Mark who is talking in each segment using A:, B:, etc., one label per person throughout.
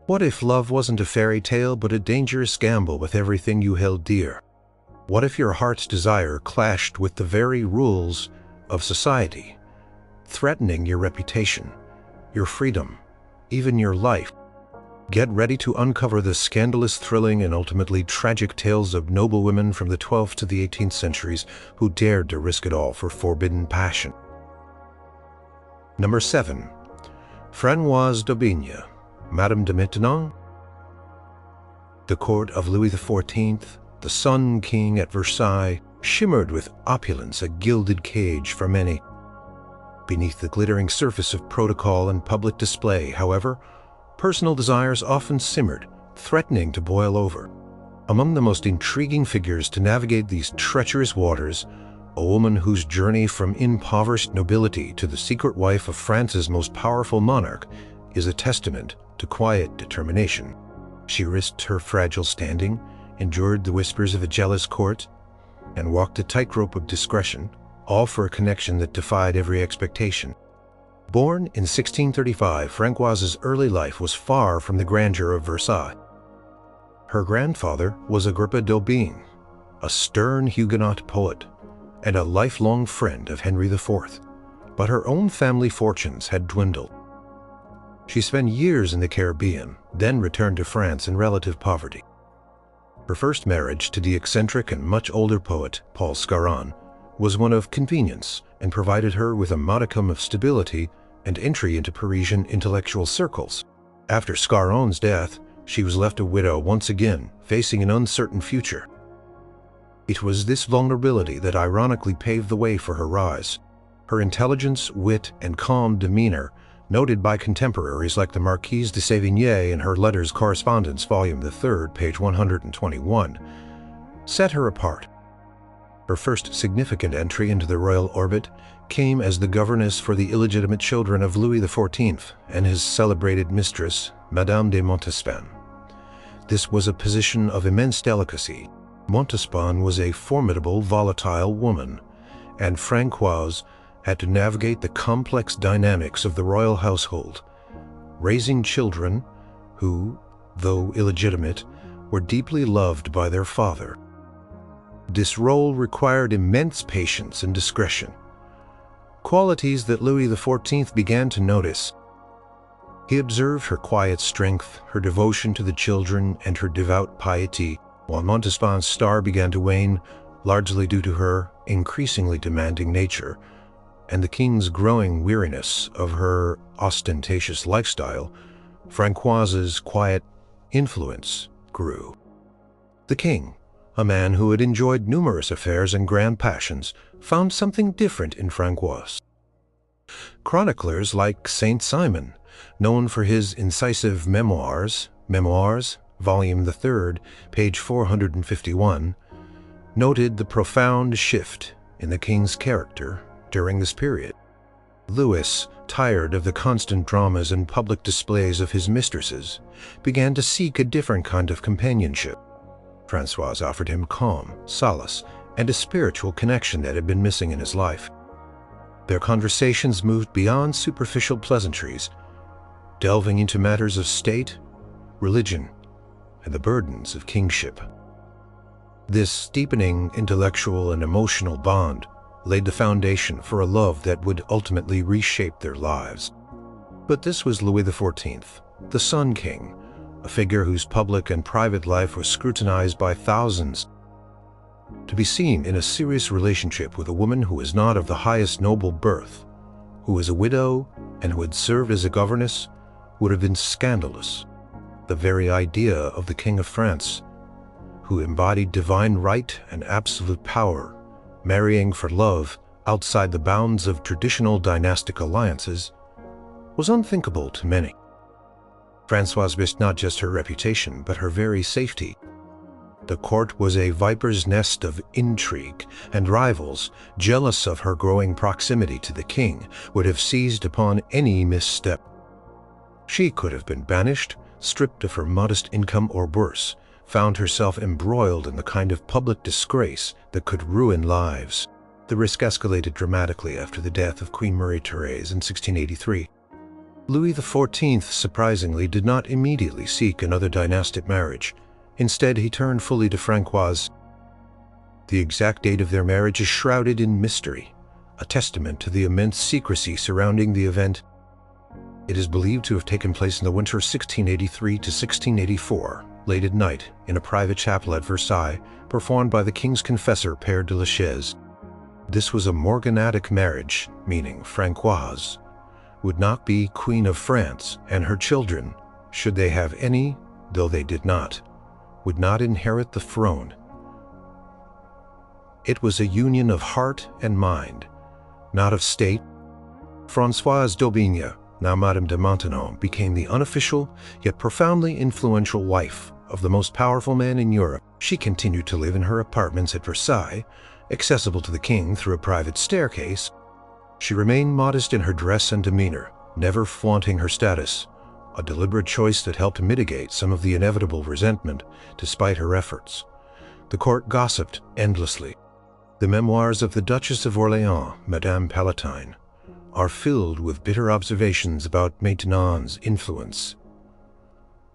A: What if love wasn't a fairy tale but a dangerous gamble with everything you held dear? What if your heart's desire clashed with the very rules of society, threatening your reputation, your freedom, even your life? Get ready to uncover the scandalous, thrilling, and ultimately tragic tales of noblewomen from the 12th to the 18th centuries who dared to risk it all for forbidden passion. Number 7. Françoise d'Aubigne, Madame de Maintenon. The court of Louis XIV, the Sun King at Versailles, shimmered with opulence, a gilded cage for many. Beneath the glittering surface of protocol and public display, however, personal desires often simmered, threatening to boil over. Among the most intriguing figures to navigate these treacherous waters, a woman whose journey from impoverished nobility to the secret wife of France's most powerful monarch is a testament to quiet determination. She risked her fragile standing, endured the whispers of a jealous court, and walked a tightrope of discretion, all for a connection that defied every expectation. Born in 1635, Françoise's early life was far from the grandeur of Versailles. Her grandfather was Agrippa d'Aubigne, a stern Huguenot poet and a lifelong friend of Henry IV, but her own family fortunes had dwindled. She spent years in the Caribbean, then returned to France in relative poverty. Her first marriage to the eccentric and much older poet, Paul Scarron, was one of convenience and provided her with a modicum of stability and entry into Parisian intellectual circles. After Scarron's death, she was left a widow once again, facing an uncertain future. It was this vulnerability that ironically paved the way for her rise. Her intelligence, wit, and calm demeanor, noted by contemporaries like the Marquise de Sévigné in her Letters Correspondence, Volume 3, page 121, set her apart. Her first significant entry into the royal orbit came as the governess for the illegitimate children of Louis XIV and his celebrated mistress, Madame de Montespan. This was a position of immense delicacy. Montespan was a formidable, volatile woman, and Françoise had to navigate the complex dynamics of the royal household, raising children who, though illegitimate, were deeply loved by their father. This role required immense patience and discretion, qualities that Louis XIV began to notice. He observed her quiet strength, her devotion to the children, and her devout piety, while Montespan's star began to wane, largely due to her increasingly demanding nature and the king's growing weariness of her ostentatious lifestyle. Françoise's quiet influence grew. The king, a man who had enjoyed numerous affairs and grand passions, found something different in Françoise. Chroniclers like Saint Simon, known for his incisive memoirs, Volume 3, page 451, noted the profound shift in the king's character during this period. Louis, tired of the constant dramas and public displays of his mistresses, began to seek a different kind of companionship. Françoise offered him calm, solace, and a spiritual connection that had been missing in his life. Their conversations moved beyond superficial pleasantries, delving into matters of state, religion, and the burdens of kingship. This deepening intellectual and emotional bond laid the foundation for a love that would ultimately reshape their lives. But this was Louis XIV, the Sun King, a figure whose public and private life was scrutinized by thousands. To be seen in a serious relationship with a woman who was not of the highest noble birth, who was a widow, and who had served as a governess, would have been scandalous. The very idea of the King of France, who embodied divine right and absolute power, marrying for love outside the bounds of traditional dynastic alliances, was unthinkable to many. Françoise risked not just her reputation, but her very safety. The court was a viper's nest of intrigue, and rivals, jealous of her growing proximity to the king, would have seized upon any misstep. She could have been banished, stripped of her modest income, or worse, found herself embroiled in the kind of public disgrace that could ruin lives. The risk escalated dramatically after the death of Queen Marie-Thérèse in 1683. Louis XIV surprisingly did not immediately seek another dynastic marriage. Instead, he turned fully to Françoise. The exact date of their marriage is shrouded in mystery, a testament to the immense secrecy surrounding the event. It is believed to have taken place in the winter of 1683 to 1684, late at night, in a private chapel at Versailles, performed by the king's confessor, Père de Lachaise. This was a morganatic marriage, meaning Françoise would not be Queen of France, and her children, should they have any, though they did not, would not inherit the throne. It was a union of heart and mind, not of state. Françoise d'Aubigny, now Madame de Maintenon, became the unofficial yet profoundly influential wife of the most powerful man in Europe. She continued to live in her apartments at Versailles, accessible to the king through a private staircase. She remained modest in her dress and demeanor, never flaunting her status, a deliberate choice that helped mitigate some of the inevitable resentment despite her efforts. The court gossiped endlessly. The memoirs of the Duchess of Orléans, Madame Palatine, are filled with bitter observations about Maintenon's influence.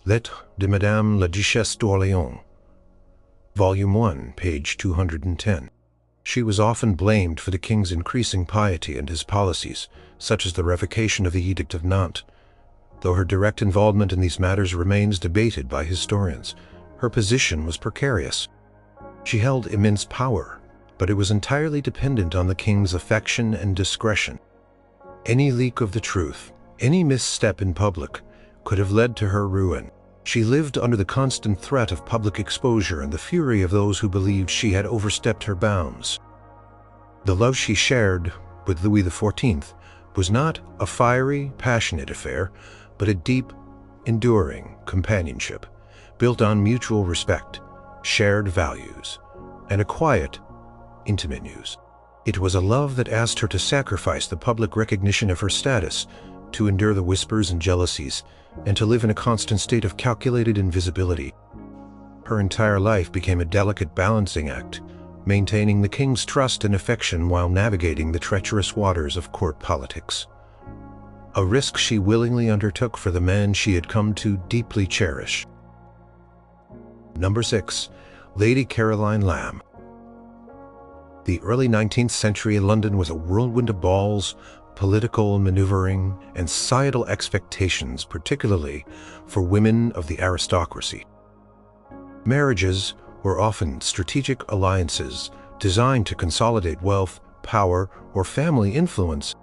A: Lettres de Madame la Duchesse d'Orléans, Volume 1, page 210. She was often blamed for the king's increasing piety and his policies, such as the revocation of the Edict of Nantes. Though her direct involvement in these matters remains debated by historians, her position was precarious. She held immense power, but it was entirely dependent on the king's affection and discretion. Any leak of the truth, any misstep in public, could have led to her ruin. She lived under the constant threat of public exposure and the fury of those who believed she had overstepped her bounds. The love she shared with Louis XIV was not a fiery, passionate affair, but a deep, enduring companionship built on mutual respect, shared values, and a quiet, intimate use. It was a love that asked her to sacrifice the public recognition of her status, to endure the whispers and jealousies, and to live in a constant state of calculated invisibility. Her entire life became a delicate balancing act, maintaining the king's trust and affection while navigating the treacherous waters of court politics. A risk she willingly undertook for the man she had come to deeply cherish. Number 6. Lady Caroline Lamb. The early 19th century London was a whirlwind of balls, political maneuvering, and societal expectations, particularly for women of the aristocracy. Marriages were often strategic alliances designed to consolidate wealth, power, or family influence.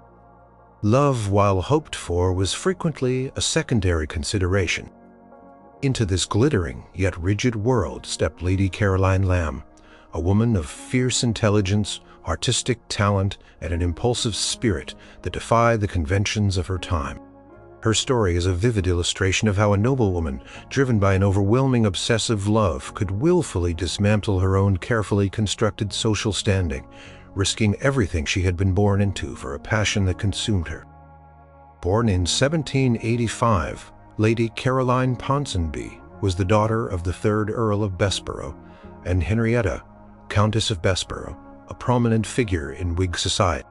A: Love, while hoped for, was frequently a secondary consideration. Into this glittering yet rigid world stepped Lady Caroline Lamb, a woman of fierce intelligence, artistic talent, and an impulsive spirit that defied the conventions of her time. Her story is a vivid illustration of how a noblewoman, driven by an overwhelming obsessive love, could willfully dismantle her own carefully constructed social standing, risking everything she had been born into for a passion that consumed her. Born in 1785, Lady Caroline Ponsonby was the daughter of the 3rd Earl of Bessborough and Henrietta, Countess of Bessborough, a prominent figure in Whig society.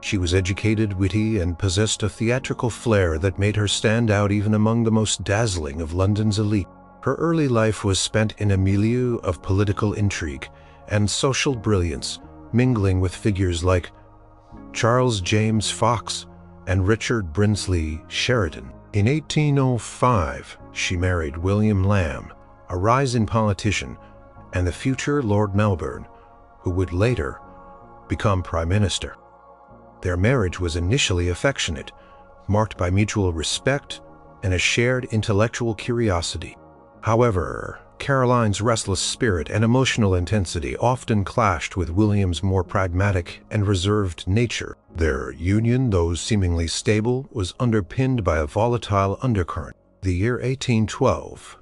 A: She was educated, witty, and possessed a theatrical flair that made her stand out even among the most dazzling of London's elite. Her early life was spent in a milieu of political intrigue and social brilliance, mingling with figures like Charles James Fox and Richard Brinsley Sheridan. In 1805, she married William Lamb, a rising politician, and the future Lord Melbourne, who would later become Prime Minister. Their marriage was initially affectionate, marked by mutual respect and a shared intellectual curiosity. However, Caroline's restless spirit and emotional intensity often clashed with William's more pragmatic and reserved nature. Their union, though seemingly stable, was underpinned by a volatile undercurrent. The year 1812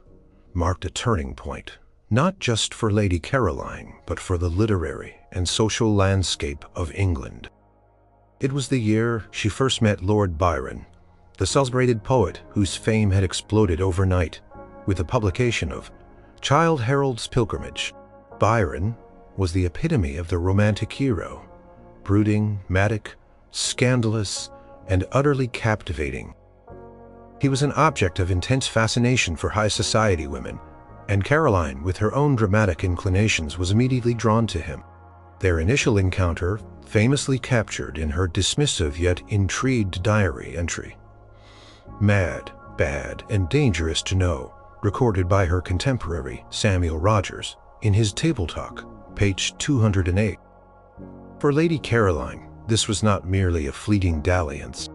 A: marked a turning point, not just for Lady Caroline, but for the literary and social landscape of England. It was the year she first met Lord Byron, the celebrated poet whose fame had exploded overnight with the publication of Childe Harold's Pilgrimage. Byron was the epitome of the romantic hero, brooding, matic, scandalous, and utterly captivating. He was an object of intense fascination for high society women, and Caroline, with her own dramatic inclinations, was immediately drawn to him. Their initial encounter famously captured in her dismissive yet intrigued diary entry. Mad, bad, and dangerous to know, recorded by her contemporary, Samuel Rogers, in his Table Talk, page 208. For Lady Caroline, this was not merely a fleeting dalliance.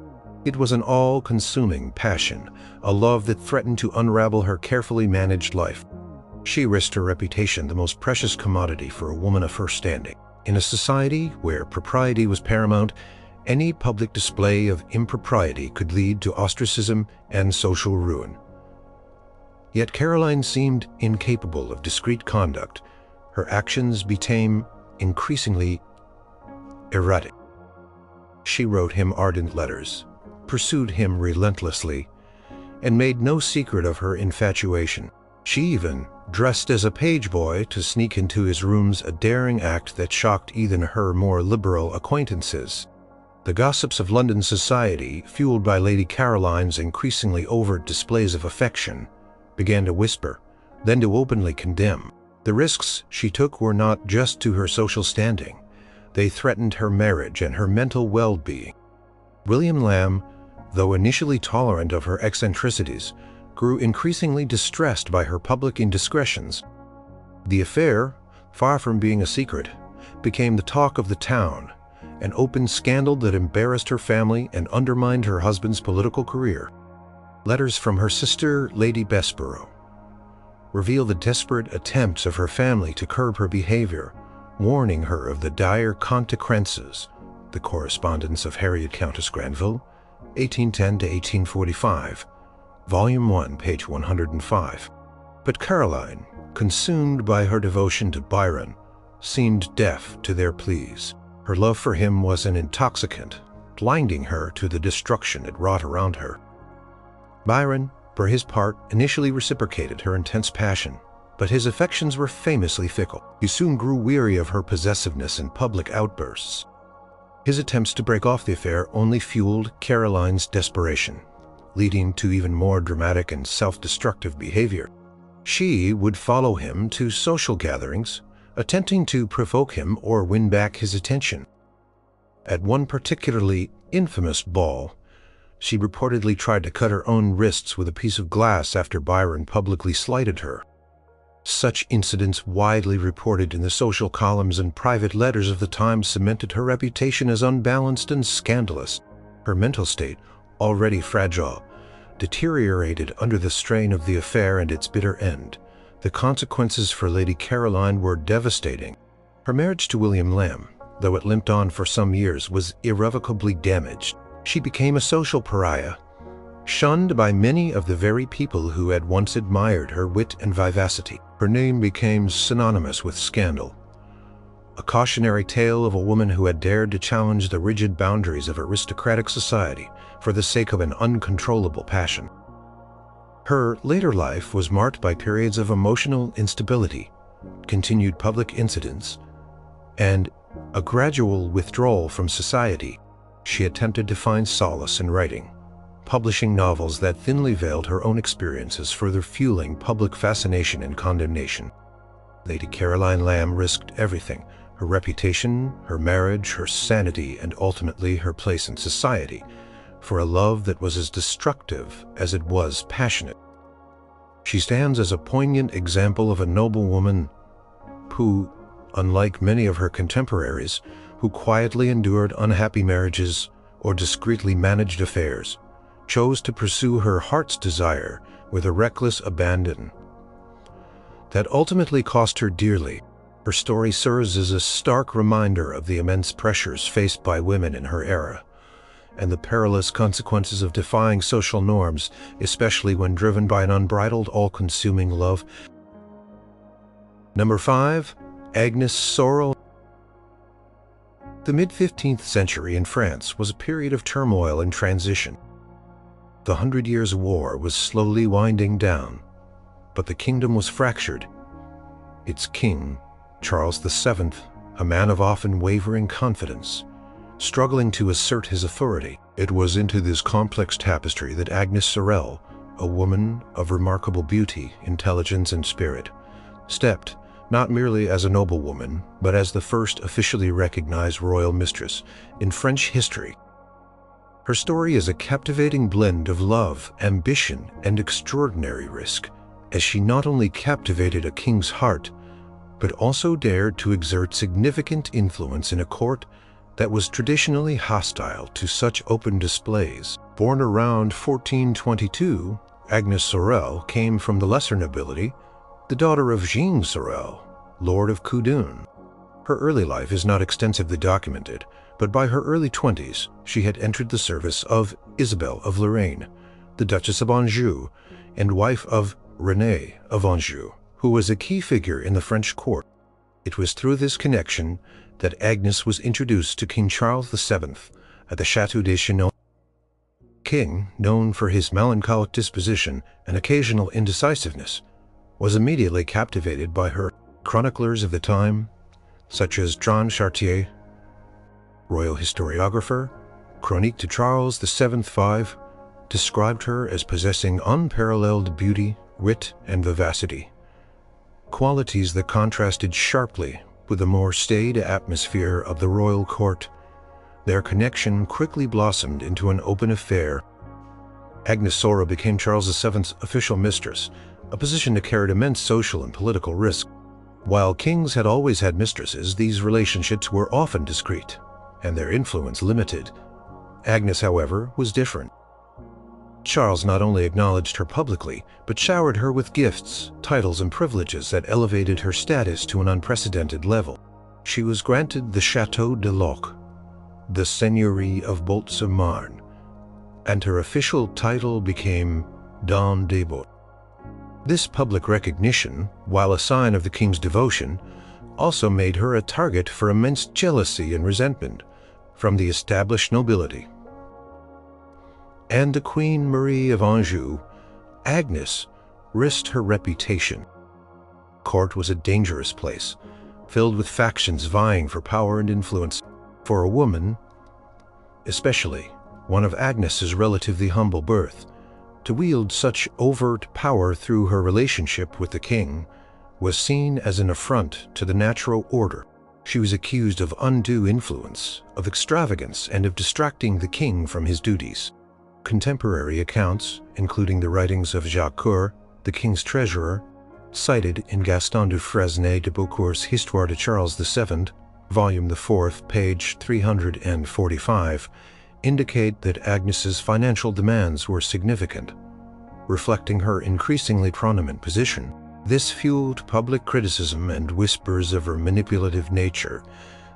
A: It was an all-consuming passion, a love that threatened to unravel her carefully managed life. She risked her reputation, the most precious commodity for a woman of her standing. In a society where propriety was paramount, any public display of impropriety could lead to ostracism and social ruin. Yet Caroline seemed incapable of discreet conduct. Her actions became increasingly erratic. She wrote him ardent letters, pursued him relentlessly, and made no secret of her infatuation. She even dressed as a page boy to sneak into his rooms, a daring act that shocked even her more liberal acquaintances. The gossips of London society, fueled by Lady Caroline's increasingly overt displays of affection, began to whisper, then to openly condemn. The risks she took were not just to her social standing. They threatened her marriage and her mental well-being. William Lamb, though initially tolerant of her eccentricities, grew increasingly distressed by her public indiscretions. The affair, far from being a secret, became the talk of the town, an open scandal that embarrassed her family and undermined her husband's political career. Letters from her sister, Lady Bessborough, reveal the desperate attempts of her family to curb her behavior, warning her of the dire consequences. The correspondence of Harriet Countess Granville, 1810 to 1845, Volume 1, page 105. But Caroline, consumed by her devotion to Byron, seemed deaf to their pleas. Her love for him was an intoxicant, blinding her to the destruction it wrought around her. Byron, for his part, initially reciprocated her intense passion, but his affections were famously fickle. He soon grew weary of her possessiveness and public outbursts. His attempts to break off the affair only fueled Caroline's desperation, leading to even more dramatic and self-destructive behavior. She would follow him to social gatherings, attempting to provoke him or win back his attention. At one particularly infamous ball, she reportedly tried to cut her own wrists with a piece of glass after Byron publicly slighted her. Such incidents, widely reported in the social columns and private letters of the time, cemented her reputation as unbalanced and scandalous. Her mental state, already fragile, deteriorated under the strain of the affair and its bitter end. The consequences for Lady Caroline were devastating. Her marriage to William Lamb, though it limped on for some years, was irrevocably damaged. She became a social pariah, shunned by many of the very people who had once admired her wit and vivacity. Her name became synonymous with scandal, a cautionary tale of a woman who had dared to challenge the rigid boundaries of aristocratic society for the sake of an uncontrollable passion. Her later life was marked by periods of emotional instability, continued public incidents, and a gradual withdrawal from society. She attempted to find solace in writing, publishing novels that thinly veiled her own experiences, further fueling public fascination and condemnation. Lady Caroline Lamb risked everything: her reputation, her marriage, her sanity, and ultimately her place in society, for a love that was as destructive as it was passionate. She stands as a poignant example of a noble woman who, unlike many of her contemporaries, who quietly endured unhappy marriages or discreetly managed affairs, chose to pursue her heart's desire with a reckless abandon that ultimately cost her dearly. Her story serves as a stark reminder of the immense pressures faced by women in her era, and the perilous consequences of defying social norms, especially when driven by an unbridled, all-consuming love. Number 5. Agnes Sorel. The mid-15th century in France was a period of turmoil and transition. The 100 Years' War was slowly winding down, but the kingdom was fractured. Its king, Charles VII, a man of often wavering confidence, struggling to assert his authority. It was into this complex tapestry that Agnes Sorel, a woman of remarkable beauty, intelligence, and spirit, stepped, not merely as a noblewoman, but as the first officially recognized royal mistress in French history. Her story is a captivating blend of love, ambition, and extraordinary risk, as she not only captivated a king's heart, but also dared to exert significant influence in a court that was traditionally hostile to such open displays. Born around 1422, Agnes Sorel came from the lesser nobility, the daughter of Jean Sorel, Lord of Coudun. Her early life is not extensively documented, but by her early 20s, she had entered the service of Isabel of Lorraine, the Duchess of Anjou, and wife of René of Anjou, who was a key figure in the French court. It was through this connection that Agnes was introduced to King Charles VII at the Château de Chinon. King, known for his melancholic disposition and occasional indecisiveness, was immediately captivated by her. Chroniclers of the time, such as Jean Chartier, royal historiographer, Chronique de Charles VII 5, described her as possessing unparalleled beauty, wit, and vivacity, qualities that contrasted sharply with the more staid atmosphere of the royal court. Their connection quickly blossomed into an open affair. Agnes Sorel became Charles VII's official mistress, a position that carried immense social and political risk. While kings had always had mistresses, these relationships were often discreet, and their influence limited. Agnes, however, was different. Charles not only acknowledged her publicly, but showered her with gifts, titles, and privileges that elevated her status to an unprecedented level. She was granted the Château de Loc, the Seigneurie of Bolts-sur-Marne, and her official title became Dame des Bottes. This public recognition, while a sign of the king's devotion, also made her a target for immense jealousy and resentment from the established nobility. And to Queen Marie of Anjou, Agnes risked her reputation. Court was a dangerous place, filled with factions vying for power and influence. For a woman, especially one of Agnes's relatively humble birth, to wield such overt power through her relationship with the king was seen as an affront to the natural order. She was accused of undue influence, of extravagance, and of distracting the king from his duties. Contemporary accounts, including the writings of Jacques Coeur, the king's treasurer, cited in Gaston du Fresnay de Beaucourt's Histoire de Charles VII, volume 4, page 345, indicate that Agnes's financial demands were significant, reflecting her increasingly prominent position. This fueled public criticism and whispers of her manipulative nature,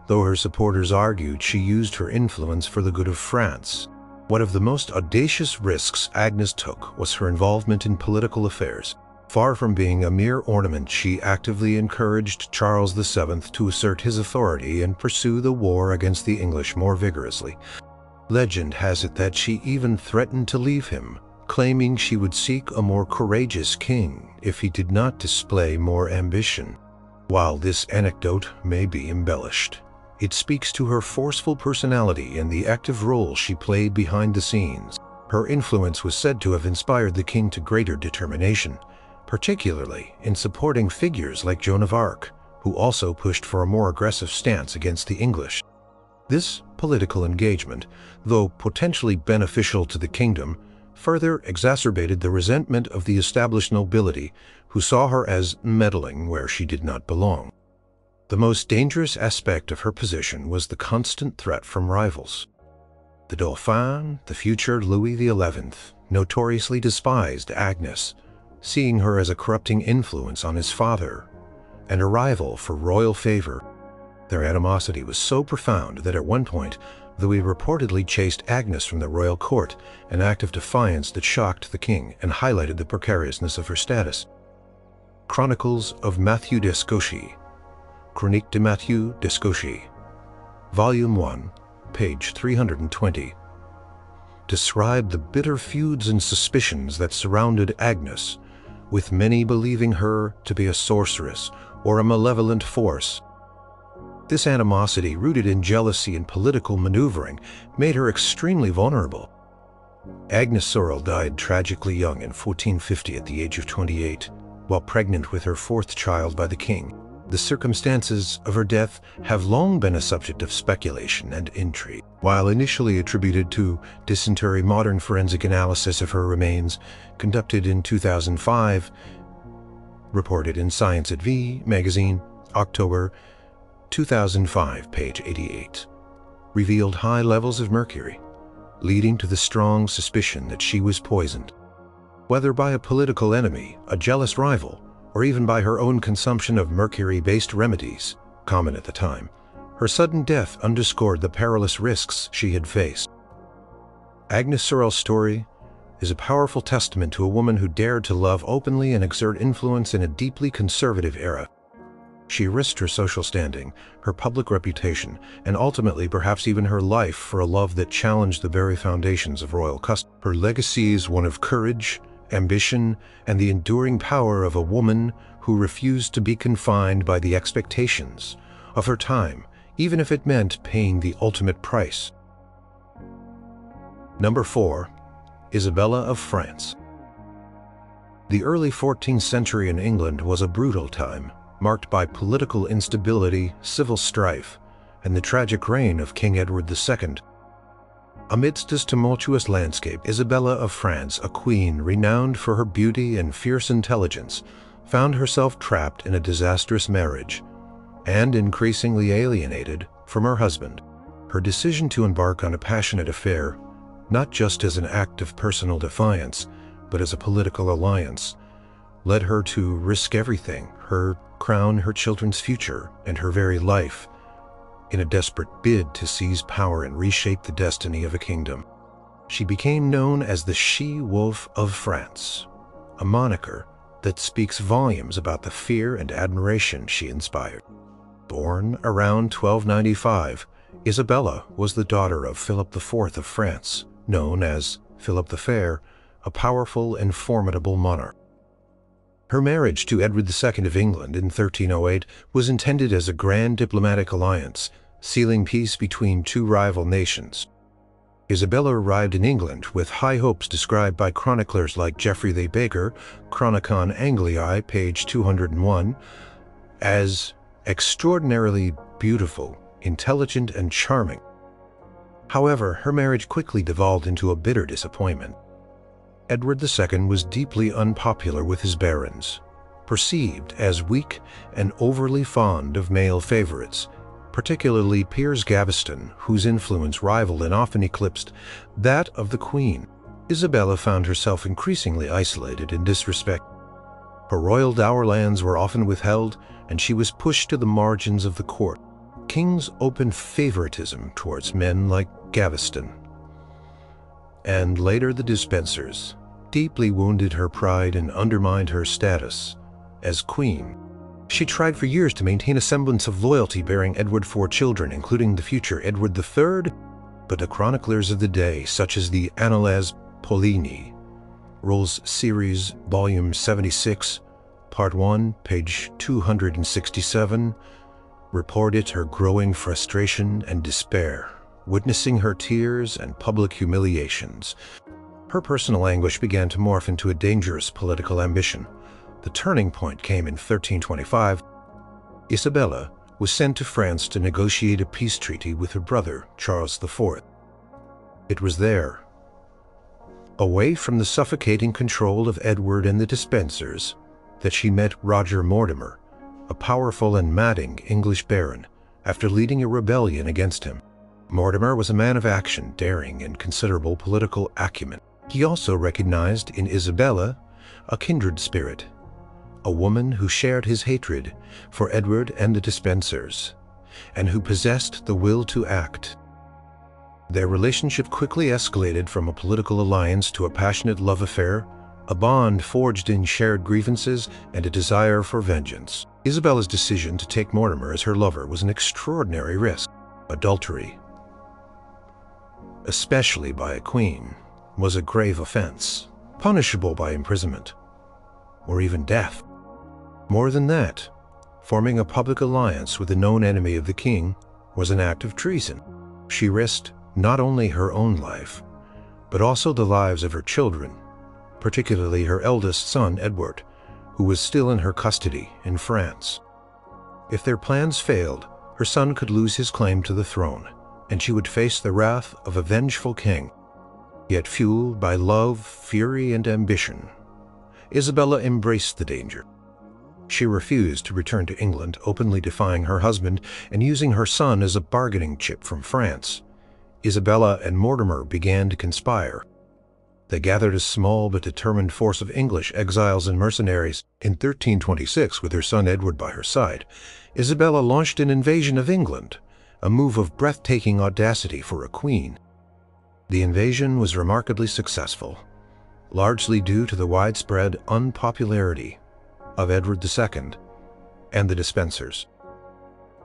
A: though her supporters argued she used her influence for the good of France. One of the most audacious risks Agnes took was her involvement in political affairs. Far from being a mere ornament, she actively encouraged Charles VII to assert his authority and pursue the war against the English more vigorously. Legend has it that she even threatened to leave him, claiming she would seek a more courageous king if he did not display more ambition. While this anecdote may be embellished, it speaks to her forceful personality and the active role she played behind the scenes. Her influence was said to have inspired the king to greater determination, particularly in supporting figures like Joan of Arc, who also pushed for a more aggressive stance against the English. This political engagement, though potentially beneficial to the kingdom, further exacerbated the resentment of the established nobility, who saw her as meddling where she did not belong. The most dangerous aspect of her position was the constant threat from rivals. The Dauphin, the future Louis XI, notoriously despised Agnes, seeing her as a corrupting influence on his father and a rival for royal favor. Their animosity was so profound that at one point, Louis reportedly chased Agnes from the royal court, an act of defiance that shocked the king and highlighted the precariousness of her status. Chronicles of Mathieu d'Escochy, Chronique de Mathieu d'Escochy, Volume 1, page 320, describe the bitter feuds and suspicions that surrounded Agnes, with many believing her to be a sorceress or a malevolent force. This animosity, rooted in jealousy and political maneuvering, made her extremely vulnerable. Agnes Sorel died tragically young in 1450 at the age of 28, while pregnant with her fourth child by the king. The circumstances of her death have long been a subject of speculation and intrigue. While initially attributed to dysentery, modern forensic analysis of her remains, conducted in 2005, reported in Science at V magazine, October 2005, page 88, revealed high levels of mercury, leading to the strong suspicion that she was poisoned. Whether by a political enemy, a jealous rival, or even by her own consumption of mercury-based remedies, common at the time, her sudden death underscored the perilous risks she had faced. Agnes Sorel's story is a powerful testament to a woman who dared to love openly and exert influence in a deeply conservative era. She risked her social standing, her public reputation, and ultimately perhaps even her life for a love that challenged the very foundations of royal custom. Her legacy is one of courage, ambition, and the enduring power of a woman who refused to be confined by the expectations of her time, even if it meant paying the ultimate price. Number 4. Isabella of France. The early 14th century in England was a brutal time, marked by political instability, civil strife, and the tragic reign of King Edward II. Amidst this tumultuous landscape, Isabella of France, a queen renowned for her beauty and fierce intelligence, found herself trapped in a disastrous marriage and increasingly alienated from her husband. Her decision to embark on a passionate affair, not just as an act of personal defiance, but as a political alliance, led her to risk everything, her crown, her children's future, and her very life, in a desperate bid to seize power and reshape the destiny of a kingdom. She became known as the She-Wolf of France, a moniker that speaks volumes about the fear and admiration she inspired. Born around 1295, Isabella was the daughter of Philip IV of France, known as Philip the Fair, a powerful and formidable monarch. Her marriage to Edward II of England in 1308 was intended as a grand diplomatic alliance, sealing peace between two rival nations. Isabella arrived in England with high hopes described by chroniclers like Geoffrey the Baker, Chronicon Angliae, page 201, as extraordinarily beautiful, intelligent, and charming. However, her marriage quickly devolved into a bitter disappointment. Edward II was deeply unpopular with his barons, perceived as weak and overly fond of male favorites, particularly Piers Gaveston, whose influence rivaled and often eclipsed that of the Queen. Isabella found herself increasingly isolated in this respect. Her royal dower lands were often withheld, and she was pushed to the margins of the court. Kings opened favoritism towards men like Gaveston, and later the Despensers, deeply wounded her pride and undermined her status as queen. She tried for years to maintain a semblance of loyalty, bearing Edward 4 children, including the future Edward III, but the chroniclers of the day, such as the Annales Paulini, Rolls Series, Volume 76, Part 1, page 267, reported her growing frustration and despair, witnessing her tears and public humiliations. Her personal anguish began to morph into a dangerous political ambition. The turning point came in 1325. Isabella was sent to France to negotiate a peace treaty with her brother, Charles IV. It was there, away from the suffocating control of Edward and the Despensers, that she met Roger Mortimer, a powerful and madding English baron, after leading a rebellion against him. Mortimer was a man of action, daring, and considerable political acumen. He also recognized in Isabella a kindred spirit, a woman who shared his hatred for Edward and the Despensers, and who possessed the will to act. Their relationship quickly escalated from a political alliance to a passionate love affair, a bond forged in shared grievances and a desire for vengeance. Isabella's decision to take Mortimer as her lover was an extraordinary risk. Adultery, especially by a queen, was a grave offense, punishable by imprisonment or even death. More than that, Forming a public alliance with the known enemy of the king was an act of treason. She risked not only her own life, but also the lives of her children, particularly her eldest son, Edward, who was still in her custody in France. If their plans failed, her son could lose his claim to the throne, and she would face the wrath of a vengeful king. Yet fueled by love, fury, and ambition, Isabella embraced the danger. She refused to return to England, openly defying her husband and using her son as a bargaining chip from France. Isabella and Mortimer began to conspire. They gathered a small but determined force of English exiles and mercenaries. In 1326, with her son Edward by her side, Isabella launched an invasion of England, a move of breathtaking audacity for a queen. The invasion was remarkably successful, largely due to the widespread unpopularity of Edward II and the Despensers.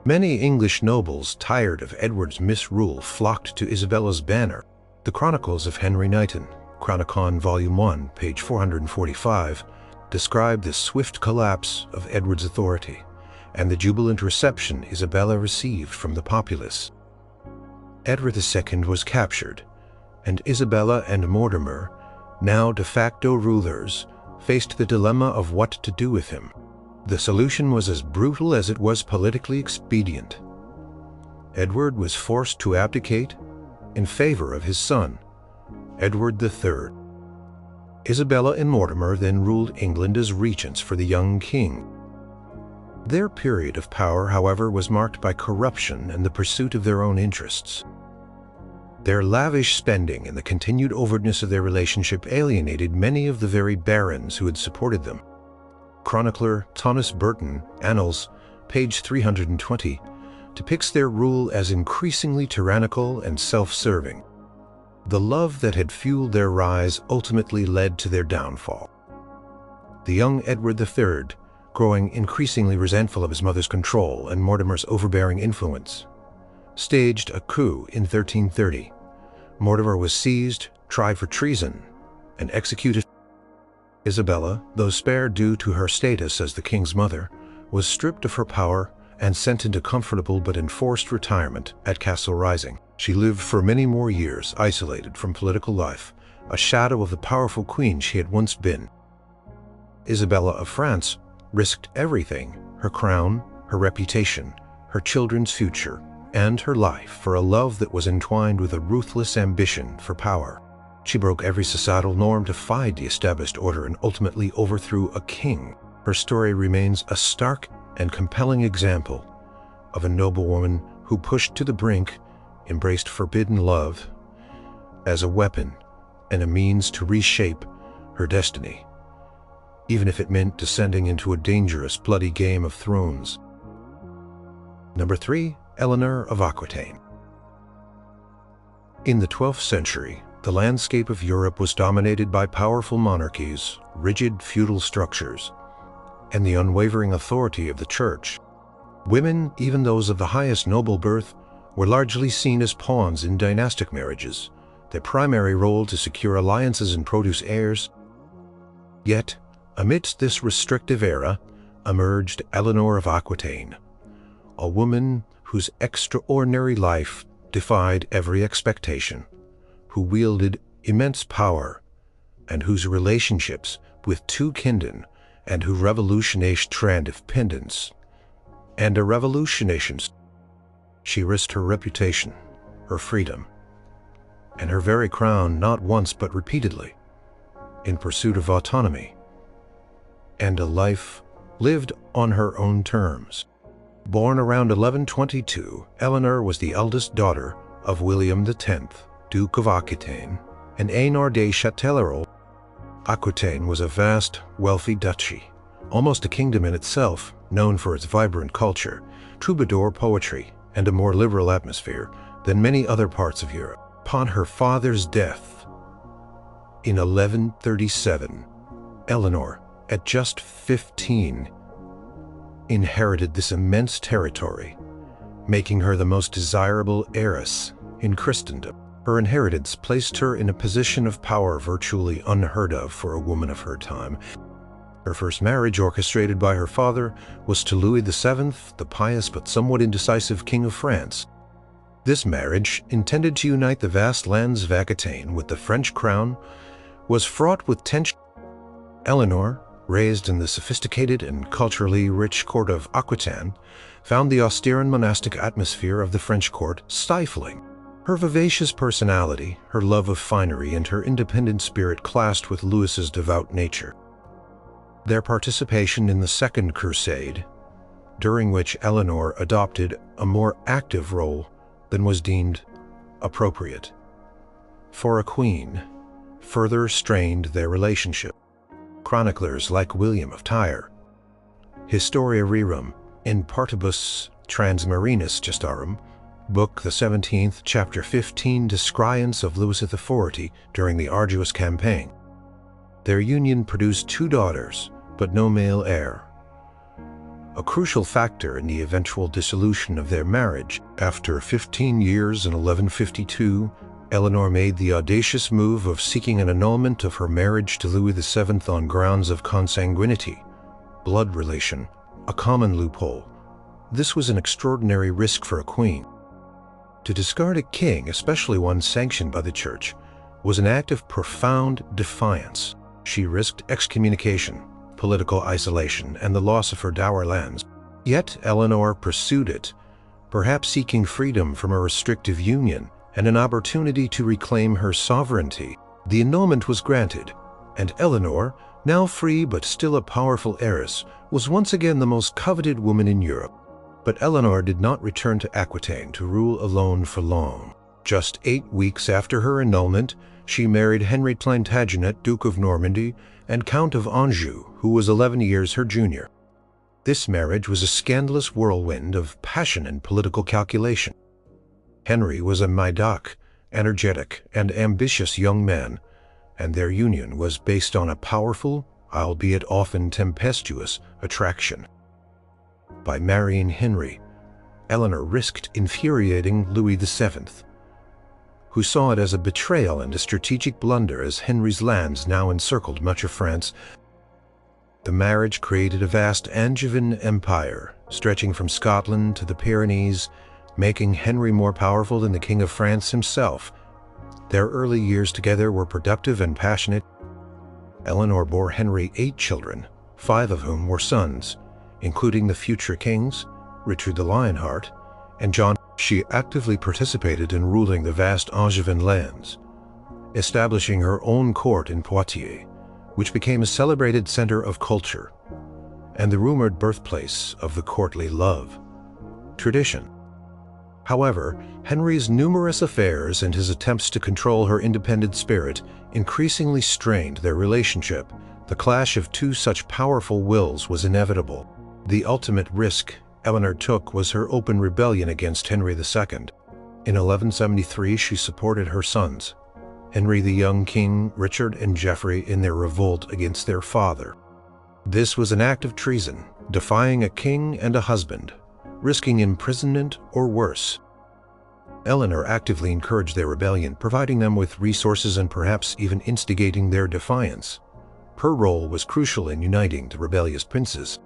A: Many English nobles, tired of Edward's misrule, flocked to Isabella's banner. The Chronicles of Henry Knighton, Chronicon Volume 1, page 445, describe the swift collapse of Edward's authority and the jubilant reception Isabella received from the populace. Edward II was captured, and Isabella and Mortimer, now de facto rulers, faced the dilemma of what to do with him. The solution was as brutal as it was politically expedient. Edward was forced to abdicate in favor of his son, Edward III. Isabella and Mortimer then ruled England as regents for the young king. Their period of power, however, was marked by corruption and the pursuit of their own interests. Their lavish spending and the continued overdness of their relationship alienated many of the very barons who had supported them. Chronicler Thomas Burton, Annals, page 320, depicts their rule as increasingly tyrannical and self-serving. The love that had fueled their rise ultimately led to their downfall. The young Edward III, growing increasingly resentful of his mother's control and Mortimer's overbearing influence, staged a coup in 1330. Mortimer was seized, tried for treason, and executed. Isabella, though spared due to her status as the king's mother, was stripped of her power and sent into comfortable but enforced retirement at Castle Rising. She lived for many more years isolated from political life, a shadow of the powerful queen she had once been. Isabella of France risked everything: her crown, her reputation, her children's future, and her life for a love that was entwined with a ruthless ambition for power. She broke every societal norm, defied the established order, and ultimately overthrew a king. Her story remains a stark and compelling example of a noblewoman who, pushed to the brink, embraced forbidden love as a weapon and a means to reshape her destiny, even if it meant descending into a dangerous, bloody game of thrones. Number 3. Eleanor of Aquitaine. In the 12th century, the landscape of Europe was dominated by powerful monarchies, rigid feudal structures, and the unwavering authority of the Church. Women, even those of the highest noble birth, were largely seen as pawns in dynastic marriages, their primary role to secure alliances and produce heirs. Yet, amidst this restrictive era, emerged Eleanor of Aquitaine, a woman whose extraordinary life defied every expectation, who wielded immense power, and whose relationships with two kindred, and who revolutionized trend of pendants, and a revolutionations. She risked her reputation, her freedom, and her very crown not once but repeatedly, in pursuit of autonomy, and a life lived on her own terms. Born around 1122, Eleanor was the eldest daughter of William X, Duke of Aquitaine, and Énard de Châtellerault. Aquitaine was a vast, wealthy duchy, almost a kingdom in itself, known for its vibrant culture, troubadour poetry, and a more liberal atmosphere than many other parts of Europe. Upon her father's death in 1137, Eleanor, at just 15, inherited this immense territory, making her the most desirable heiress in Christendom. Her inheritance placed her in a position of power virtually unheard of for a woman of her time. Her first marriage, orchestrated by her father, was to Louis XIV, the pious but somewhat indecisive King of France. This marriage, intended to unite the vast lands of Aquitaine with the French crown, was fraught with tension. Eleanor, raised in the sophisticated and culturally rich court of Aquitaine, found the austere and monastic atmosphere of the French court stifling. Her vivacious personality, her love of finery, and her independent spirit clashed with Louis's devout nature. Their participation in the Second Crusade, during which Eleanor adopted a more active role than was deemed appropriate for a queen, further strained their relationship. Chroniclers like William of Tyre, Historia Rerum in Partibus Transmarinus Gestarum, Book the 17th, Chapter 15, descrience of Louis the XIV during the arduous campaign. Their union produced 2 daughters, but no male heir. A crucial factor in the eventual dissolution of their marriage, after 15 years in 1152, Eleanor made the audacious move of seeking an annulment of her marriage to Louis VII on grounds of consanguinity, blood relation, a common loophole. This was an extraordinary risk for a queen. To discard a king, especially one sanctioned by the Church, was an act of profound defiance. She risked excommunication, political isolation, and the loss of her dower lands. Yet Eleanor pursued it, perhaps seeking freedom from a restrictive union and an opportunity to reclaim her sovereignty. The annulment was granted, and Eleanor, now free but still a powerful heiress, was once again the most coveted woman in Europe. But Eleanor did not return to Aquitaine to rule alone for long. Just 8 weeks after her annulment, she married Henry Plantagenet, Duke of Normandy and Count of Anjou, who was 11 years her junior. This marriage was a scandalous whirlwind of passion and political calculation. Henry was a Médoc, energetic and ambitious young man, and their union was based on a powerful, albeit often tempestuous, attraction. By marrying Henry, Eleanor risked infuriating Louis VII, who saw it as a betrayal and a strategic blunder as Henry's lands now encircled much of France. The marriage created a vast Angevin empire, stretching from Scotland to the Pyrenees, making Henry more powerful than the King of France himself. Their early years together were productive and passionate. Eleanor bore Henry 8 children, 5 of whom were sons, including the future kings, Richard the Lionheart, and John. She actively participated in ruling the vast Angevin lands, establishing her own court in Poitiers, which became a celebrated center of culture, and the rumored birthplace of the courtly love tradition. However, Henry's numerous affairs and his attempts to control her independent spirit increasingly strained their relationship. The clash of 2 such powerful wills was inevitable. The ultimate risk Eleanor took was her open rebellion against Henry II. In 1173, she supported her sons, Henry the young king, Richard and Geoffrey, in their revolt against their father. This was an act of treason, defying a king and a husband, risking imprisonment or worse. Eleanor actively encouraged their rebellion, providing them with resources and perhaps even instigating their defiance. Her role was crucial in uniting the rebellious princes.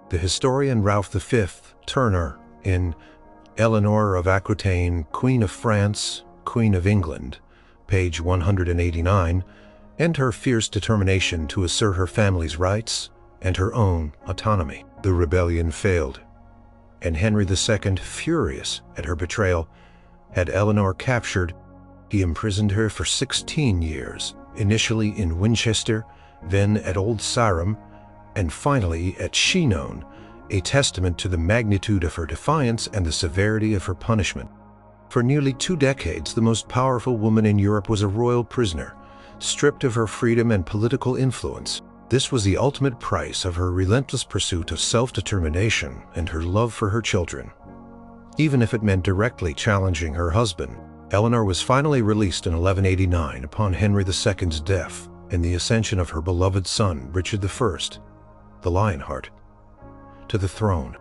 A: The historian Ralph V. Turner, in Eleanor of Aquitaine, Queen of France, Queen of England, page 189, and her fierce determination to assert her family's rights and her own autonomy. The rebellion failed, and Henry II, furious at her betrayal, had Eleanor captured. He imprisoned her for 16 years, initially in Winchester, then at Old Sarum, and finally at Chinon, a testament to the magnitude of her defiance and the severity of her punishment. For nearly 2 decades, the most powerful woman in Europe was a royal prisoner, stripped of her freedom and political influence. This was the ultimate price of her relentless pursuit of self-determination and her love for her children. Even if it meant directly challenging her husband, Eleanor was finally released in 1189 upon Henry II's death and the ascension of her beloved son, Richard I, the Lionheart, to the throne.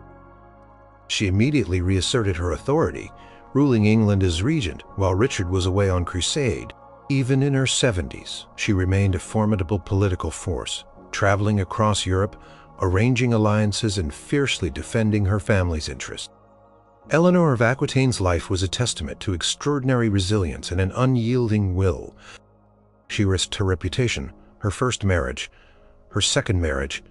A: She immediately reasserted her authority, ruling England as regent while Richard was away on crusade. Even in her 70s, she remained a formidable political force, traveling across Europe, arranging alliances and fiercely defending her family's interests. Eleanor of Aquitaine's life was a testament to extraordinary resilience and an unyielding will. She risked her reputation, her first marriage, her second marriage,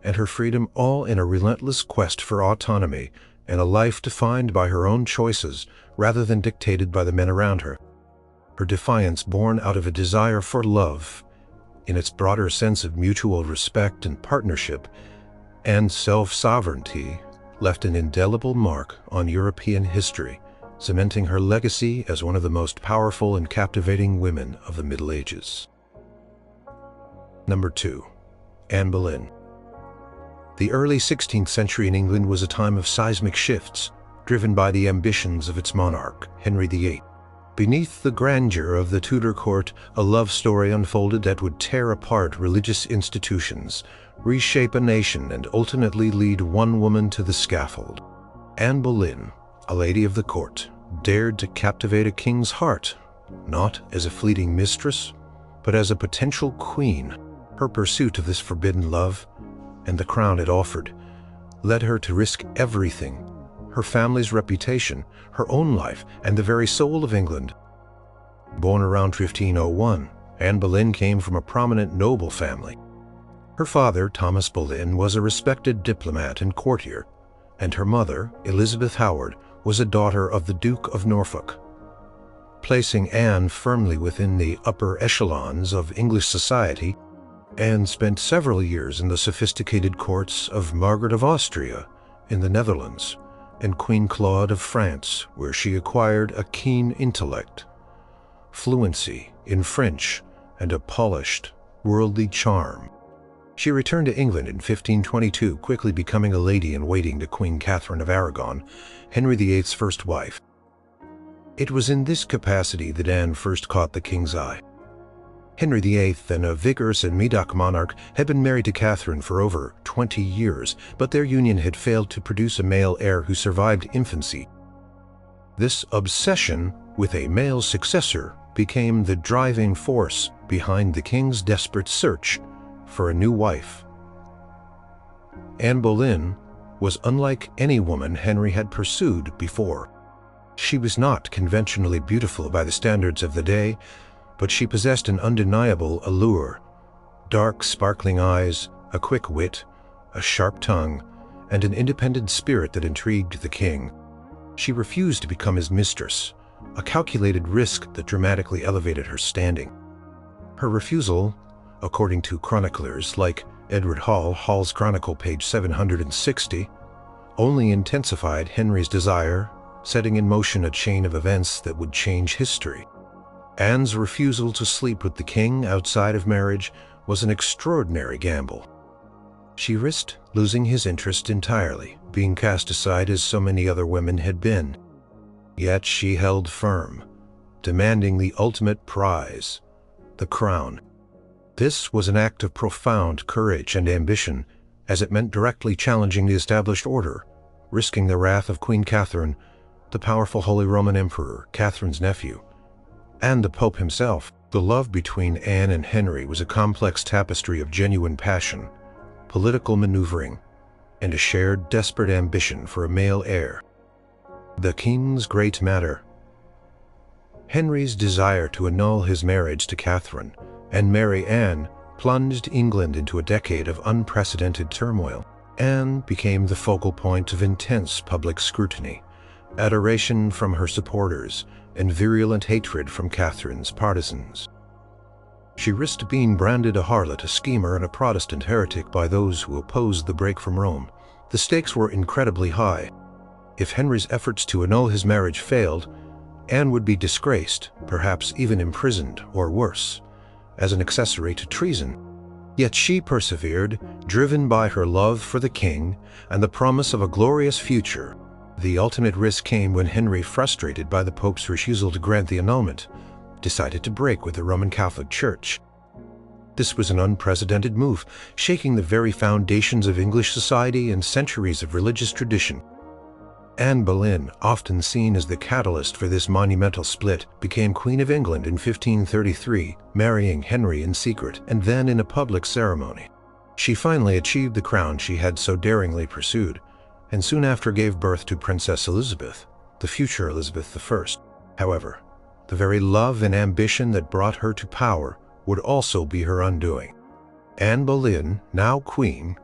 A: and her freedom, all in a relentless quest for autonomy and a life defined by her own choices rather than dictated by the men around her. Her defiance, born out of a desire for love, in its broader sense of mutual respect and partnership, and self-sovereignty, left an indelible mark on European history, cementing her legacy as one of the most powerful and captivating women of the Middle Ages. Number 2. Anne Boleyn. The early 16th century in England was a time of seismic shifts, driven by the ambitions of its monarch, Henry VIII. Beneath the grandeur of the Tudor court, a love story unfolded that would tear apart religious institutions, reshape a nation, and ultimately lead one woman to the scaffold. Anne Boleyn, a lady of the court, dared to captivate a king's heart, not as a fleeting mistress, but as a potential queen. Her pursuit of this forbidden love, and the crown it offered, led her to risk everything: her family's reputation, her own life, and the very soul of England. Born around 1501, Anne Boleyn came from a prominent noble family. Her father, Thomas Boleyn, was a respected diplomat and courtier, and her mother, Elizabeth Howard, was a daughter of the Duke of Norfolk. Placing Anne firmly within the upper echelons of English society, Anne spent several years in the sophisticated courts of Margaret of Austria in the Netherlands and Queen Claude of France, where she acquired a keen intellect, fluency in French, and a polished, worldly charm. She returned to England in 1522, quickly becoming a lady-in-waiting to Queen Catherine of Aragon, Henry VIII's first wife. It was in this capacity that Anne first caught the king's eye. Henry VIII, then a vigorous and Medoc monarch, had been married to Catherine for over 20 years, but their union had failed to produce a male heir who survived infancy. This obsession with a male successor became the driving force behind the king's desperate search for a new wife. Anne Boleyn was unlike any woman Henry had pursued before. She was not conventionally beautiful by the standards of the day, but she possessed an undeniable allure: dark, sparkling eyes, a quick wit, a sharp tongue, and an independent spirit that intrigued the king. She refused to become his mistress, a calculated risk that dramatically elevated her standing. Her refusal, according to chroniclers like Edward Hall, Hall's Chronicle, page 760, only intensified Henry's desire, setting in motion a chain of events that would change history. Anne's refusal to sleep with the king outside of marriage was an extraordinary gamble. She risked losing his interest entirely, being cast aside as so many other women had been. Yet she held firm, demanding the ultimate prize, the crown. This was an act of profound courage and ambition, as it meant directly challenging the established order, risking the wrath of Queen Catherine, the powerful Holy Roman Emperor, Catherine's nephew, and the Pope himself. The love between Anne and Henry was a complex tapestry of genuine passion, political maneuvering, and a shared desperate ambition for a male heir. The king's great matter. Henry's desire to annul his marriage to Catherine and marry Anne plunged England into a decade of unprecedented turmoil. Anne became the focal point of intense public scrutiny, adoration from her supporters, and virulent hatred from Catherine's partisans. She risked being branded a harlot, a schemer, and a Protestant heretic by those who opposed the break from Rome. The stakes were incredibly high. If Henry's efforts to annul his marriage failed, Anne would be disgraced, perhaps even imprisoned, or worse, as an accessory to treason. Yet she persevered, driven by her love for the king and the promise of a glorious future. The ultimate risk came when Henry, frustrated by the Pope's refusal to grant the annulment, decided to break with the Roman Catholic Church. This was an unprecedented move, shaking the very foundations of English society and centuries of religious tradition. Anne Boleyn, often seen as the catalyst for this monumental split, became Queen of England in 1533, marrying Henry in secret and then in a public ceremony. She finally achieved the crown she had so daringly pursued, and soon after gave birth to Princess Elizabeth, the future Elizabeth I. However, the very love and ambition that brought her to power would also be her undoing. Anne Boleyn, now queen,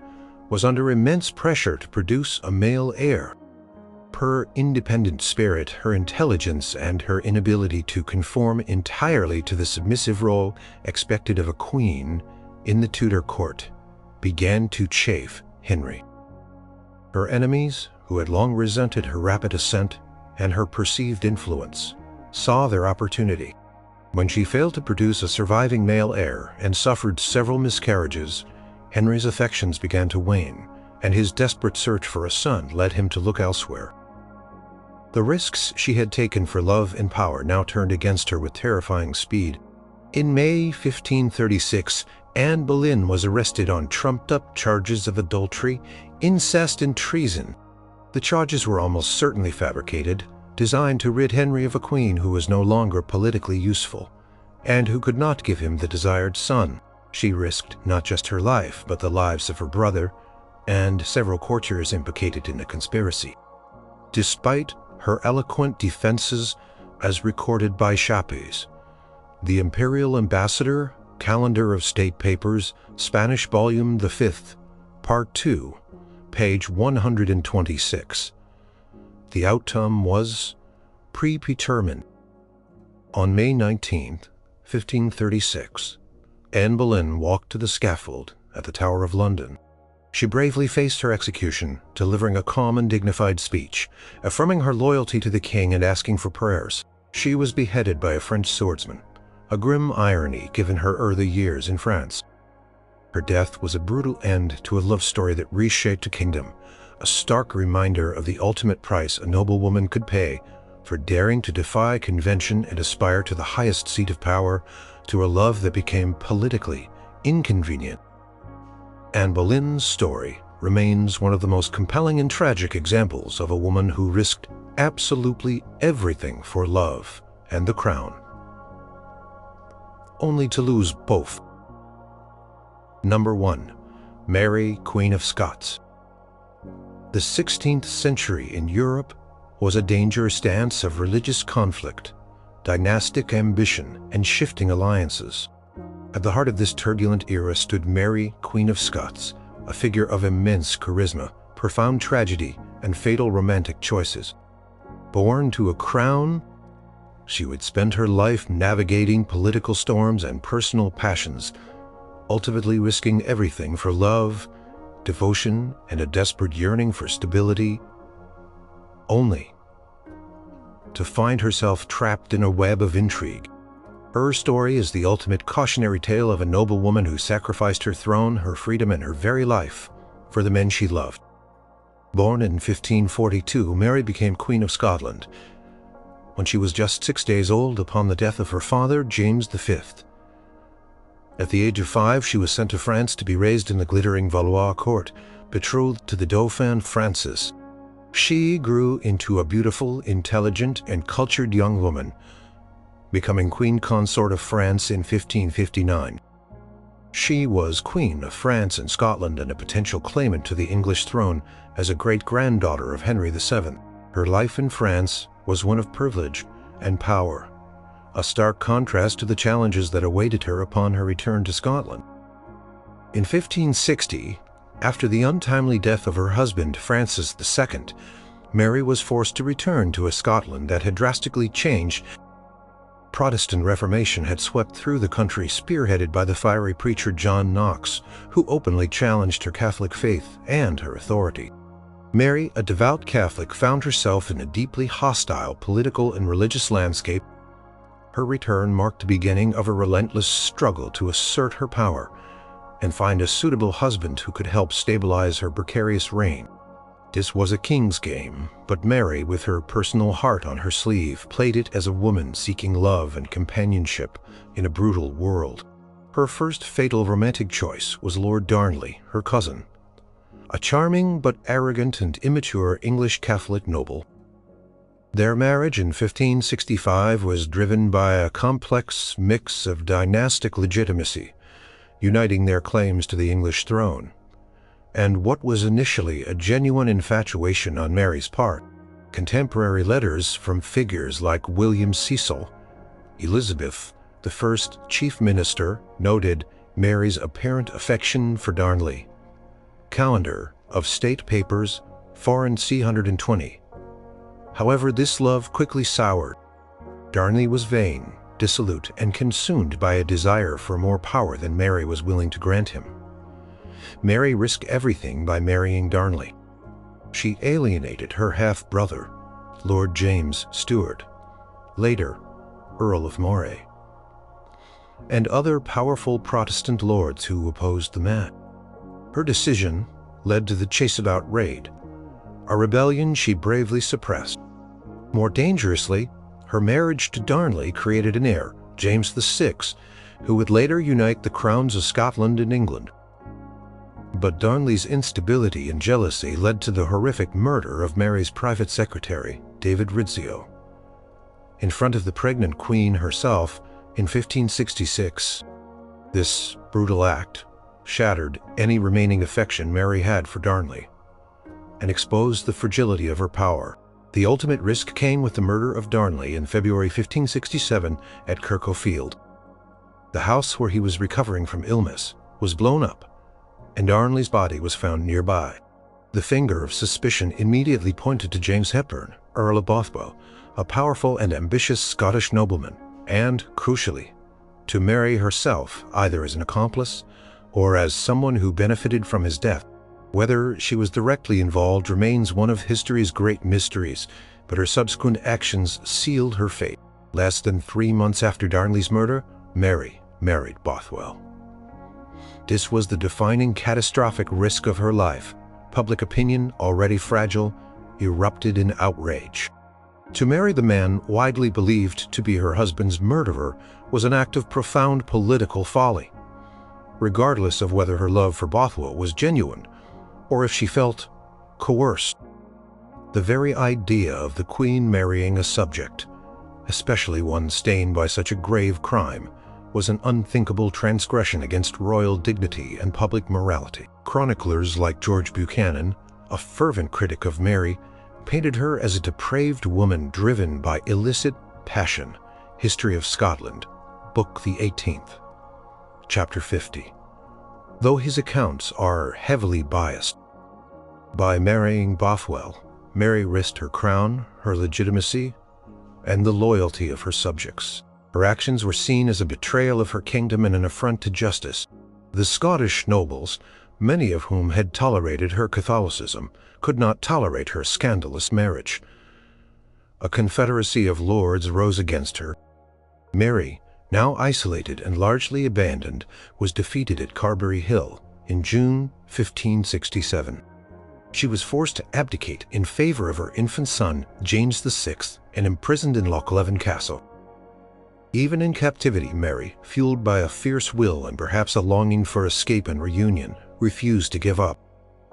A: was under immense pressure to produce a male heir. Her independent spirit, her intelligence, and her inability to conform entirely to the submissive role expected of a queen in the Tudor court began to chafe Henry. Her enemies, who had long resented her rapid ascent and her perceived influence, saw their opportunity. When she failed to produce a surviving male heir and suffered several miscarriages, Henry's affections began to wane, and his desperate search for a son led him to look elsewhere. The risks she had taken for love and power now turned against her with terrifying speed. In May 1536, Anne Boleyn was arrested on trumped-up charges of adultery, incest, and treason. The charges were almost certainly fabricated, designed to rid Henry of a queen who was no longer politically useful, and who could not give him the desired son. She risked not just her life, but the lives of her brother and several courtiers implicated in the conspiracy. Despite her eloquent defenses as recorded by Chapes, the Imperial Ambassador, Calendar of State Papers, Spanish Volume the 5th, Part 2, page 126. The outcome was predetermined. On May 19, 1536, Anne Boleyn walked to the scaffold at the Tower of London. She bravely faced her execution, delivering a calm and dignified speech, affirming her loyalty to the king and asking for prayers. She was beheaded by a French swordsman, a grim irony given her early years in France. Her death was a brutal end to a love story that reshaped a kingdom, a stark reminder of the ultimate price a noblewoman could pay for daring to defy convention and aspire to the highest seat of power, to a love that became politically inconvenient. Anne Boleyn's story remains one of the most compelling and tragic examples of a woman who risked absolutely everything for love and the crown, only to lose both. Number 1. Mary, Queen of Scots. The 16th century in Europe was a dangerous dance of religious conflict, dynastic ambition, and shifting alliances. At the heart of this turbulent era stood Mary, Queen of Scots, a figure of immense charisma, profound tragedy, and fatal romantic choices. Born to a crown, she would spend her life navigating political storms and personal passions, ultimately risking everything for love, devotion, and a desperate yearning for stability, only to find herself trapped in a web of intrigue. Her story is the ultimate cautionary tale of a noblewoman who sacrificed her throne, her freedom, and her very life for the men she loved. Born in 1542, Mary became Queen of Scotland when she was just 6 days old upon the death of her father, James V. At the age of 5, she was sent to France to be raised in the glittering Valois court, betrothed to the Dauphin Francis. She grew into a beautiful, intelligent, and cultured young woman, becoming Queen Consort of France in 1559. She was Queen of France and Scotland and a potential claimant to the English throne as a great-granddaughter of Henry VII. Her life in France was one of privilege and power, a stark contrast to the challenges that awaited her upon her return to Scotland. In 1560, after the untimely death of her husband, Francis II, Mary was forced to return to a Scotland that had drastically changed. Protestant Reformation had swept through the country, spearheaded by the fiery preacher John Knox, who openly challenged her Catholic faith and her authority. Mary, a devout Catholic, found herself in a deeply hostile political and religious landscape. Her return marked the beginning of a relentless struggle to assert her power and find a suitable husband who could help stabilize her precarious reign. This was a king's game, but Mary, with her personal heart on her sleeve, played it as a woman seeking love and companionship in a brutal world. Her first fatal romantic choice was Lord Darnley, her cousin, a charming but arrogant and immature English Catholic noble. Their marriage in 1565 was driven by a complex mix of dynastic legitimacy uniting their claims to the English throne. And what was initially a genuine infatuation on Mary's part, contemporary letters from figures like William Cecil, Elizabeth, the first chief minister, noted Mary's apparent affection for Darnley. Calendar of State Papers, Foreign C. 120. However, this love quickly soured. Darnley was vain, dissolute, and consumed by a desire for more power than Mary was willing to grant him. Mary risked everything by marrying Darnley. She alienated her half-brother, Lord James Stuart, later Earl of Moray, and other powerful Protestant lords who opposed the match. Her decision led to the Chasseabout raid, a rebellion she bravely suppressed. More dangerously, her marriage to Darnley created an heir, James VI, who would later unite the crowns of Scotland and England. But Darnley's instability and jealousy led to the horrific murder of Mary's private secretary, David Rizzio, in front of the pregnant queen herself in 1566. This brutal act shattered any remaining affection Mary had for Darnley and exposed the fragility of her power. The ultimate risk came with the murder of Darnley in February 1567 at Kirkhoe Field. The house where he was recovering from illness was blown up, and Darnley's body was found nearby. The finger of suspicion immediately pointed to James Hepburn, Earl of Bothwell, a powerful and ambitious Scottish nobleman, and, crucially, to Mary herself, either as an accomplice or as someone who benefited from his death. Whether she was directly involved remains one of history's great mysteries, but her subsequent actions sealed her fate. Less than 3 months after Darnley's murder, Mary married Bothwell. This was the defining catastrophic risk of her life. Public opinion, already fragile, erupted in outrage. To marry the man widely believed to be her husband's murderer was an act of profound political folly, regardless of whether her love for Bothwell was genuine or if she felt coerced. The very idea of the Queen marrying a subject, especially one stained by such a grave crime, was an unthinkable transgression against royal dignity and public morality. Chroniclers like George Buchanan, a fervent critic of Mary, painted her as a depraved woman driven by illicit passion. History of Scotland, Book the 18th, Chapter 50. Though his accounts are heavily biased. By marrying Bothwell, Mary risked her crown, her legitimacy, and the loyalty of her subjects. Her actions were seen as a betrayal of her kingdom and an affront to justice. The Scottish nobles, many of whom had tolerated her Catholicism, could not tolerate her scandalous marriage. A confederacy of lords rose against her. Mary, now isolated and largely abandoned, was defeated at Carberry Hill in June 1567. She was forced to abdicate in favor of her infant son, James VI, and imprisoned in Loch Leven Castle. Even in captivity, Mary, fueled by a fierce will and perhaps a longing for escape and reunion, refused to give up.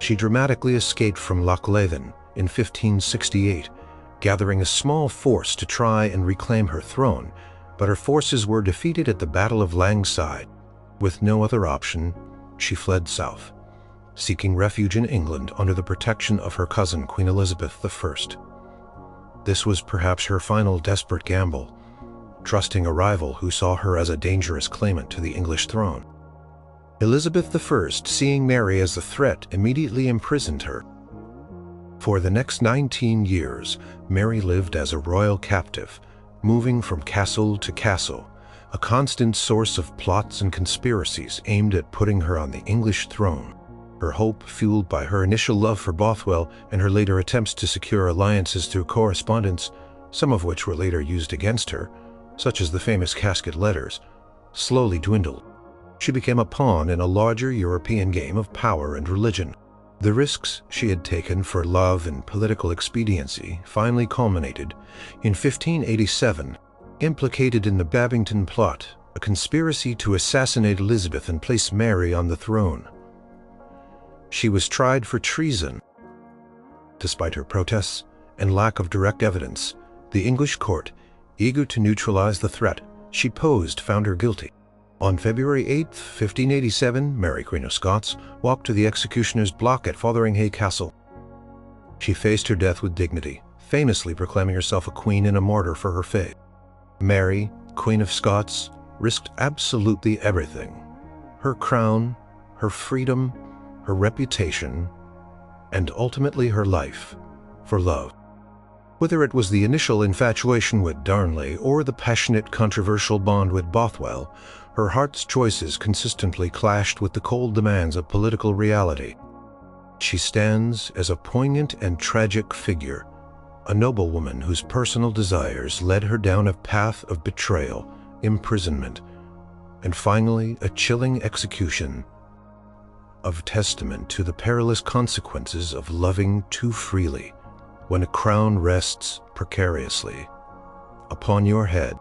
A: She dramatically escaped from Loch Leven in 1568, gathering a small force to try and reclaim her throne, but her forces were defeated at the Battle of Langside. With no other option, she fled south, seeking refuge in England under the protection of her cousin, Queen Elizabeth I. This was perhaps her final desperate gamble, trusting a rival who saw her as a dangerous claimant to the English throne. Elizabeth I, seeing Mary as a threat, immediately imprisoned her. For the next 19 years, Mary lived as a royal captive, moving from castle to castle, a constant source of plots and conspiracies aimed at putting her on the English throne. Her hope, fueled by her initial love for Bothwell and her later attempts to secure alliances through correspondence, some of which were later used against her, such as the famous casket letters, slowly dwindled. She became a pawn in a larger European game of power and religion. The risks she had taken for love and political expediency finally culminated in 1587, implicated in the Babington Plot, a conspiracy to assassinate Elizabeth and place Mary on the throne. She was tried for treason. Despite her protests and lack of direct evidence, the English court, eager to neutralize the threat she posed, found her guilty. On February 8, 1587, Mary, Queen of Scots, walked to the executioner's block at Fotheringhay Castle. She faced her death with dignity, famously proclaiming herself a queen and a martyr for her faith. Mary, Queen of Scots, risked absolutely everything: her crown, her freedom, her reputation, and ultimately her life, for love. Whether it was the initial infatuation with Darnley or the passionate, controversial bond with Bothwell, her heart's choices consistently clashed with the cold demands of political reality. She stands as a poignant and tragic figure, a noblewoman whose personal desires led her down a path of betrayal, imprisonment, and finally a chilling execution, of testament to the perilous consequences of loving too freely when a crown rests precariously upon your head.